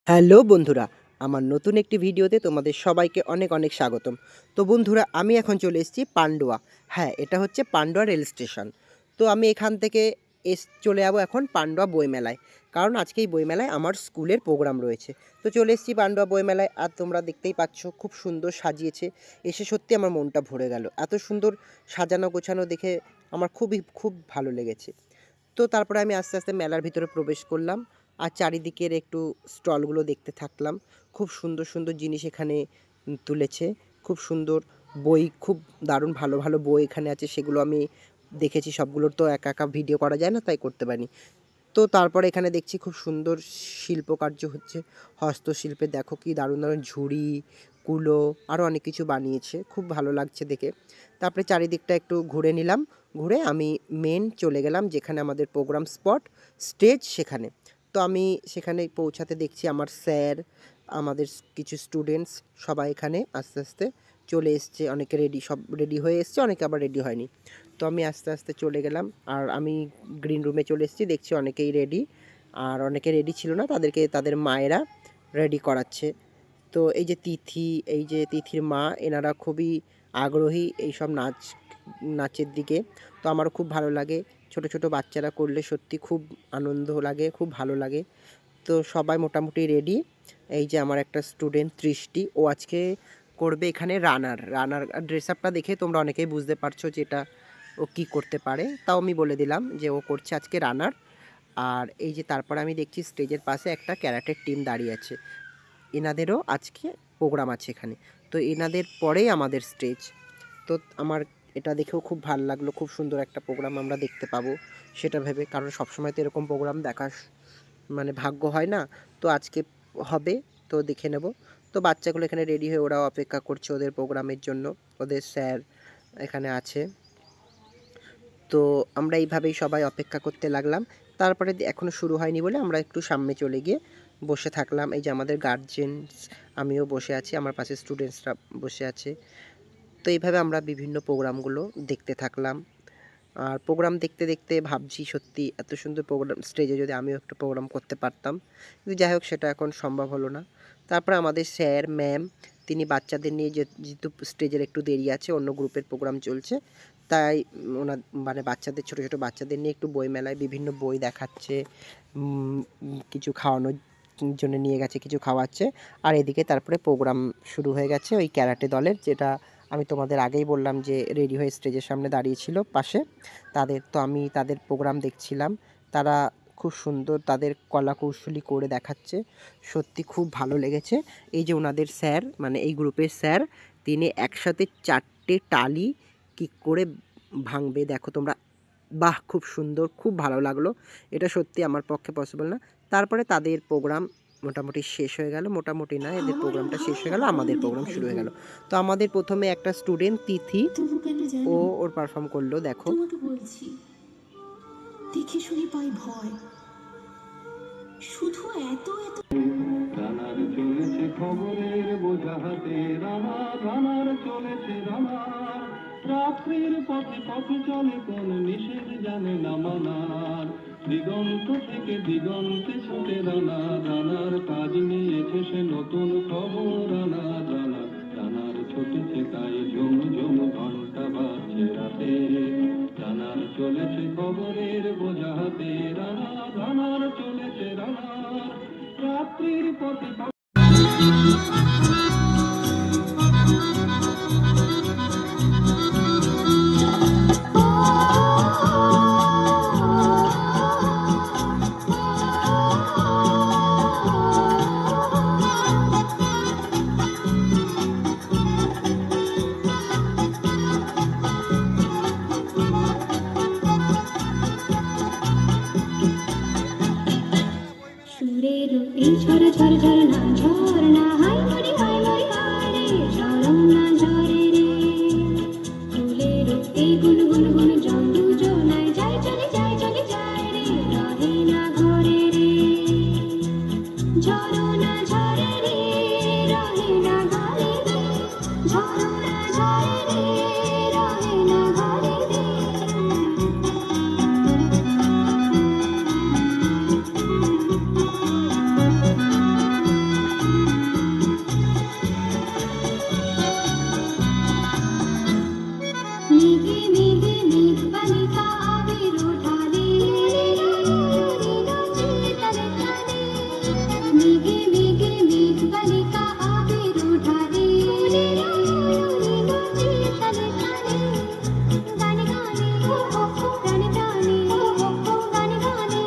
Hello বন্ধুরা, আমার নতুন একটি ভিডিওতে তোমাদের সবাইকে অনেক অনেক স্বাগতম। তো বন্ধুরা, আমি এখন চলে এসেছি পান্ডুয়া। হ্যাঁ, এটা হচ্ছে পান্ডুয়া রেল স্টেশন। তো আমি এখান থেকে চলে যাবো এখন পান্ডুয়া বইমেলায়, কারণ আজকে এই বইমেলায় আমার স্কুলের প্রোগ্রাম রয়েছে। তো চলে এসেছি পান্ডুয়া বইমেলায়, আর তোমরা দেখতেই পাচ্ছ খুব সুন্দর সাজিয়েছে। এসে সত্যি আমার মনটা ভরে গেল, এত সুন্দর সাজানো গোছানো দেখে আমার খুব ভালো লেগেছে। তো তারপরে আমি আস্তে আস্তে মেলার ভিতরে প্রবেশ করলাম, আর চারিদিকের একটু স্টলগুলো দেখতে থাকলাম। খুব সুন্দর সুন্দর জিনিস এখানে তুলেছে। খুব সুন্দর বই, খুব দারুণ ভালো ভালো বই এখানে আছে, সেগুলো আমি দেখেছি। সবগুলোর তো একা একা ভিডিও করা যায় না, তাই করতে পারিনি। তো তারপরে এখানে দেখছি খুব সুন্দর শিল্পকার্য হচ্ছে, হস্তশিল্পে দেখো কি দারুণ দারুণ ঝুড়ি, কুলো, আরও অনেক কিছু বানিয়েছে, খুব ভালো লাগছে দেখে। তারপরে চারিদিকটা একটু ঘুরে নিলাম, ঘুরে আমি মেন চলে গেলাম যেখানে আমাদের প্রোগ্রাম স্পট, স্টেজ, সেখানে। তো আমি সেখানে পৌঁছাতে দেখছি আমার স্যার, আমাদের কিছু স্টুডেন্টস সবাই এখানে আস্তে আস্তে চলে এসছে। অনেকে রেডি, সব রেডি হয়ে এসছে, অনেকে আবার রেডি হয়নি। তো আমি আস্তে আস্তে চলে গেলাম, আর আমি গ্রিন রুমে চলে এসেছি। দেখছি অনেকেই রেডি, আর অনেকে রেডি ছিল না, তাদেরকে তাদের মায়েরা রেডি করাচ্ছে। তো এই যে তিথি, এই যে তিথির মা, এনারা খুবই আগ্রহী এইসব নাচের দিকে। তো আমারও খুব ভালো লাগে, ছোট ছোট বাচ্চারা করলে সত্যি খুব আনন্দ লাগে, খুব ভালো লাগে। তো সবাই মোটামুটি রেডি। এই যে আমার একটা স্টুডেন্ট তৃষ্টি, ও আজকে করবে এখানে রানার ড্রেস আপটা দেখে তোমরা অনেকেই বুঝতে পারছো যে এটা ও কী করতে পারে। তাও আমি বলে দিলাম যে ও করছে আজকে রানার। আর এই যে তারপরে আমি দেখছি স্টেজের পাশে একটা ক্যারাটের টিম দাঁড়িয়ে আছে, এনাদেরও আজকে প্রোগ্রাম আছে এখানে। তো এনাদের পরেই আমাদের স্টেজ। তো আমার এটা দেখেও খুব ভালো লাগলো, খুব সুন্দর একটা প্রোগ্রাম আমরা দেখতে পাবো সেটা ভেবে, কারণ সবসময় তো এরকম প্রোগ্রাম দেখা মানে ভাগ্য হয় না। তো আজকে হবে, তো দেখে নেব। তো বাচ্চাগুলো এখানে রেডি হয়ে ওরাও অপেক্ষা করছে ওদের প্রোগ্রামের জন্য, ওদের স্যার এখানে আছে। তো আমরা এইভাবেই সবাই অপেক্ষা করতে লাগলাম। তারপরে এখনও শুরু হয়নি বলে আমরা একটু সামনে চলে গিয়ে বসে থাকলাম। এই যে আমাদের গার্জেনস, আমিও বসে আছি, আমার পাশে স্টুডেন্টসরা বসে আছে। তো এইভাবে আমরা বিভিন্ন প্রোগ্রামগুলো দেখতে থাকলাম। আর প্রোগ্রাম দেখতে দেখতে ভাবছি সত্যি এত সুন্দর প্রোগ্রাম স্টেজে যদি আমিও একটা প্রোগ্রাম করতে পারতাম, কিন্তু যাই হোক সেটা এখন সম্ভব হলো না। তারপরে আমাদের স্যার ম্যাম, তিনি বাচ্চাদের নিয়ে যেহেতু স্টেজের একটু দেরি আছে, অন্য গ্রুপের প্রোগ্রাম চলছে, তাই ওনার মানে বাচ্চাদের, ছোটো ছোটো বাচ্চাদের নিয়ে একটু বইমেলায় বিভিন্ন বই দেখাচ্ছে, কিছু খাওয়ানোর জন্য নিয়ে গেছে, কিছু খাওয়াচ্ছে। আর এদিকে তারপরে প্রোগ্রাম শুরু হয়ে গেছে ওই ক্যারাটে দলের, যেটা আমি তোমাদের আগেই বললাম যে রেডি হয়ে স্টেজের সামনে দাঁড়িয়েছিল পাশে তাদের। তো আমি তাদের প্রোগ্রাম দেখছিলাম, তারা খুব সুন্দর তাদের কলাকৌশলী করে দেখাচ্ছে, সত্যি খুব ভালো লেগেছে। এই যে ওনাদের স্যার, মানে এই গ্রুপের স্যার, তিনি একসাথে 4টে টালি কী করে ভাঙবে দেখো তোমরা, বাহ খুব সুন্দর, খুব ভালো লাগলো। এটা সত্যি আমার পক্ষে পসিবল না। তারপরে তাদের প্রোগ্রাম মোটামুটি শেষ হয়ে গেল, মোটামুটি না, এদের প্রোগ্রামটা শেষ হয়ে গেল, আমাদের প্রোগ্রাম শুরু হয়ে গেল। তো আমাদের প্রথমে একটা স্টুডেন্ট তিথি, ওর পারফর্ম করলো দেখো। তোমাকে বলছি, দেখে শুনে পাই ভয়, শুধু এত এত রানার চলেছে খবরের বোঝা হাতে, রানার চলেছে রানার, রাত্রির পথে পথে চলে কোন নিষেধ জানে না মানার, দিগন্ত থেকে দিগন্তে ছুটে রানার কাজ নিয়েছে সে নতুন খবর, রানার ছুটেছে তাই ঝুম ঝুম ঘন্টা বাজছে রাতে, রানার চলেছে খবরের বোঝা হাতে, রানার চলেছে রানার, রাত্রির পথে সুরের এই ঝড় ঝড় ঝরনা ঝরনা, হাই মরি হাই মরি হায় রে, ঝরনা ঝরে রে, ফুলের এই গুন গুন গুন জল জোনায় যায় চলে যায় চলে যায় রে, রহে না ঘরে রে, ঝরনা ঝরে রে, রহে না ঘরে রে, ঝরনা ঝরে রে, রহে না ঘরে রে। মেঘে মেঘে মেঘ বালিকা আবির উঠানে উড়ে গেছে সালে সালে গানে গানে প্রাণে প্রাণে গানে গানে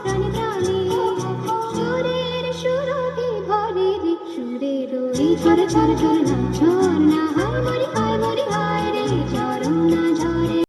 প্রাণে প্রাণে সুরের সুরভি ভরে রে সুরের ওই ঝরে ঝরে ঝরনা ঝরনা হায় মরি হায় রে ঝরনা ঝরে।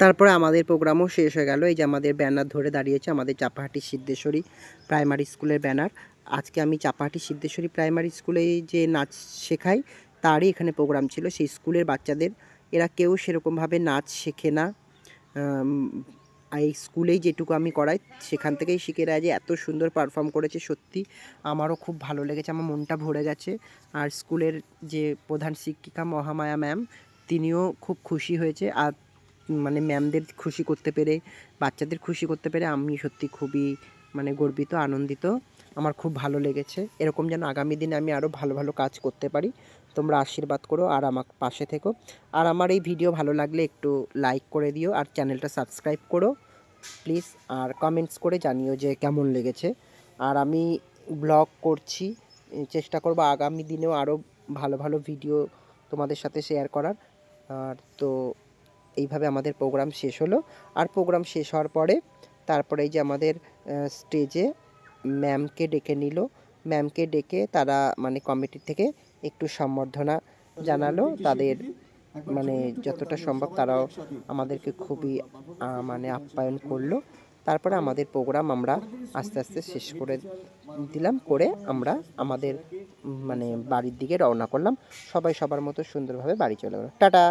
তারপরে আমাদের প্রোগ্রামও শেষ হয়ে গেল। এই যে আমাদের ব্যানার ধরে দাঁড়িয়েছে আমাদের চাপাহাটি সিদ্ধেশ্বরী প্রাইমারি স্কুলের ব্যানার। আজকে আমি চাপাহাটি সিদ্ধেশ্বরী প্রাইমারি স্কুলে যে নাচ শেখাই তারই এখানে প্রোগ্রাম ছিল। সেই স্কুলের বাচ্চাদের, এরা কেউ সেরকমভাবে নাচ শেখে না, এই স্কুলেই যেটুকু আমি করাই সেখান থেকেই শিখে এরা যে এত সুন্দর পারফর্ম করেছে, সত্যি আমারও খুব ভালো লেগেছে, আমার মনটা ভরে গেছে। আর স্কুলের যে প্রধান শিক্ষিকা মহামায়া ম্যাম, তিনিও খুব খুশি হয়েছে। আর মানে ম্যামদের খুশি করতে পেরে, বাচ্চাদের খুশি করতে পেরে আমি সত্যি খুবই মানে গর্বিত, আনন্দিত। আমার খুব ভালো লেগেছে। এরকম যেন আগামী দিনে আমি আরও ভালো ভালো কাজ করতে পারি। তোমরা আশীর্বাদ করো আর আমার পাশে থেকো। আর আমার এই ভিডিও ভালো লাগলে একটু লাইক করে দিও আর চ্যানেলটা সাবস্ক্রাইব করো প্লিজ। আর কমেন্টস করে জানিও যে কেমন লেগেছে। আর আমি ব্লগ করছি, চেষ্টা করব আগামী দিনেও আরও ভালো ভালো ভিডিও তোমাদের সাথে শেয়ার করার। আর তো এইভাবে আমাদের প্রোগ্রাম শেষ হলো। আর প্রোগ্রাম শেষ হওয়ার পরে তারপরে এই যে আমাদের স্টেজে ম্যামকে ডেকে নিল। ম্যামকে ডেকে তারা মানে কমিটি থেকে একটু সম্বর্ধনা জানালো। তাদের মানে যতটা সম্ভব তারাও আমাদেরকে খুবই মানে আপ্যায়ন করলো। তারপরে আমাদের প্রোগ্রাম আমরা আস্তে আস্তে শেষ করে দিলাম, করে আমরা আমাদের মানে বাড়ির দিকে রওনা করলাম। সবাই সবার মতো সুন্দরভাবে বাড়ি চলে গেল। টাটা।